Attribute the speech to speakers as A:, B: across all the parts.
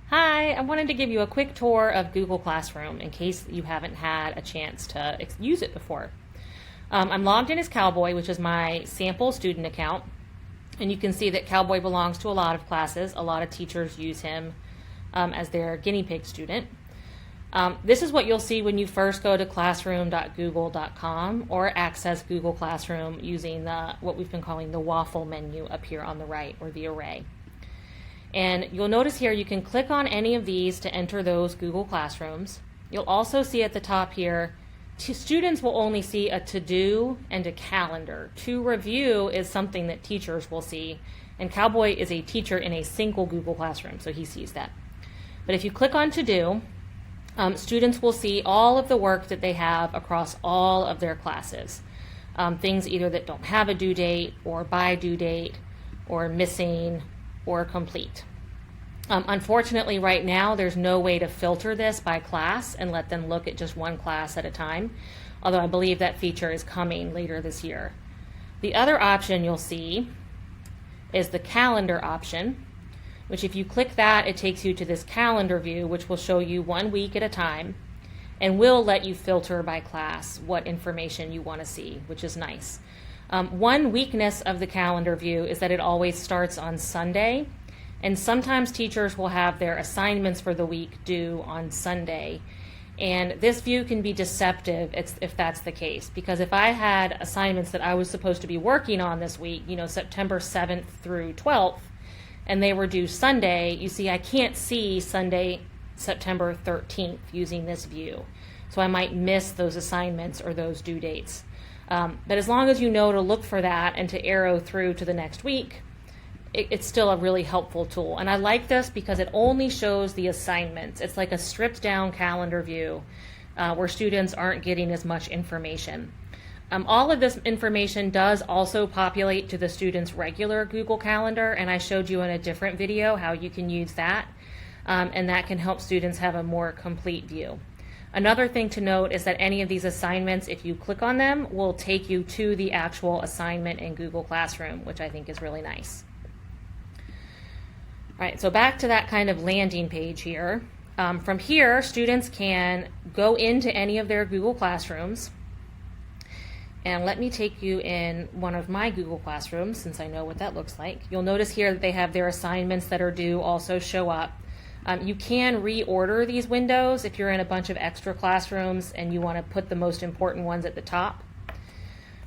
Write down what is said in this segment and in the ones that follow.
A: Hi, I wanted to give you a quick tour of Google Classroom in case you haven't had a chance to use it before. I'm logged in as Cowboy, which is my sample student account, and you can see that Cowboy belongs to a lot of classes. A lot of teachers use him as their guinea pig student. This is what you'll see when you first go to classroom.google.com or access Google Classroom using what we've been calling the waffle menu up here on the right, or the array. And you'll notice here you can click on any of these to enter those Google Classrooms. You'll also see at the top here, students will only see a to-do and a calendar. To review is something that teachers will see, and Cowboy is a teacher in a single Google Classroom, so he sees that. But if you click on to-do, students will see all of the work that they have across all of their classes. Things either that don't have a due date, or by due date, or missing, or complete. Unfortunately, right now, there's no way to filter this by class and let them look at just one class at a time, although I believe that feature is coming later this year. The other option you'll see is the calendar option, which if you click that, it takes you to this calendar view, which will show you 1 week at a time and will let you filter by class what information you want to see, which is nice. One weakness of the calendar view is that it always starts on Sunday, and sometimes teachers will have their assignments for the week due on Sunday. And this view can be deceptive if that's the case, because if I had assignments that I was supposed to be working on this week, September 7th through 12th, and they were due Sunday, you see I can't see Sunday, September 13th using this view. So I might miss those assignments or those due dates. But as long as you know to look for that and to arrow through to the next week, it's still a really helpful tool. And I like this because it only shows the assignments. It's like a stripped down calendar view where students aren't getting as much information. All of this information does also populate to the student's regular Google Calendar, and I showed you in a different video how you can use that, and that can help students have a more complete view. Another thing to note is that any of these assignments, if you click on them, will take you to the actual assignment in Google Classroom, which I think is really nice. All right, so back to that kind of landing page here. From here, students can go into any of their Google Classrooms. And let me take you in one of my Google Classrooms, since I know what that looks like. You'll notice here that they have their assignments that are due also show up. You can reorder these windows if you're in a bunch of extra classrooms and you want to put the most important ones at the top.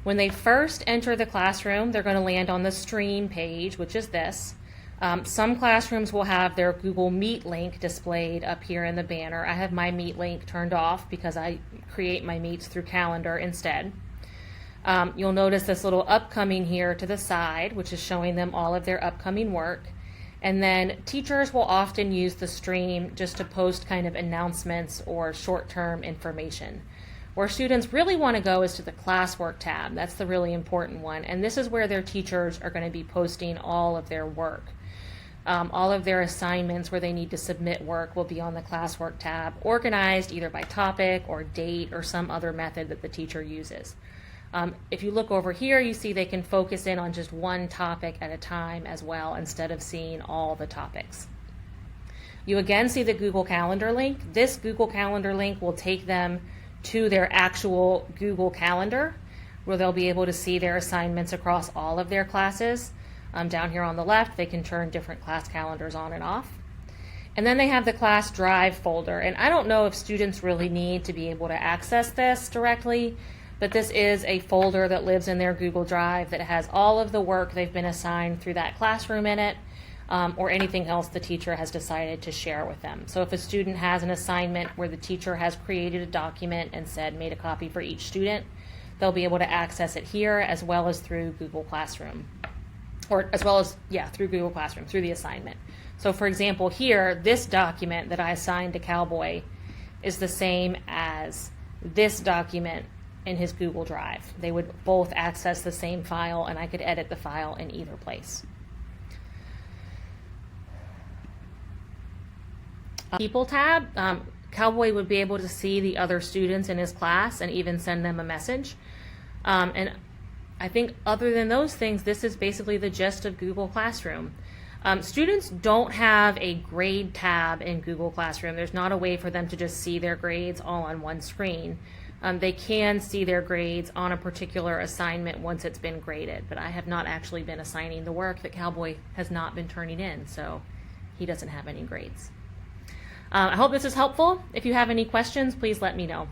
A: When they first enter the classroom, they're going to land on the stream page, which is this. Some classrooms will have their Google Meet link displayed up here in the banner. I have my Meet link turned off because I create my meets through Calendar instead. You'll notice this little upcoming here to the side, which is showing them all of their upcoming work. And then teachers will often use the stream just to post kind of announcements or short-term information. Where students really want to go is to the Classwork tab. That's the really important one. And this is where their teachers are going to be posting all of their work. All of their assignments where they need to submit work will be on the Classwork tab, organized either by topic or date or some other method that the teacher uses. If you look over here, you see they can focus in on just one topic at a time as well, instead of seeing all the topics. You again see the Google Calendar link. This Google Calendar link will take them to their actual Google Calendar, where they'll be able to see their assignments across all of their classes. Down here on the left, they can turn different class calendars on and off. And then they have the class drive folder. And I don't know if students really need to be able to access this directly, but this is a folder that lives in their Google Drive that has all of the work they've been assigned through that classroom in it, or anything else the teacher has decided to share with them. So if a student has an assignment where the teacher has created a document and said made a copy for each student, they'll be able to access it here as well as through Google Classroom, or as well as, through Google Classroom, through the assignment. So for example here, this document that I assigned to Cowboy is the same as this document in his Google Drive. They would both access the same file, and I could edit the file in either place. People tab, Cowboy would be able to see the other students in his class and even send them a message. And I think other than those things, this is basically the gist of Google Classroom. Students don't have a grade tab in Google Classroom. There's not a way for them to just see their grades all on one screen. They can see their grades on a particular assignment once it's been graded, but I have not actually been assigning the work that Cowboy has not been turning in, so he doesn't have any grades. I hope this is helpful. If you have any questions, please let me know.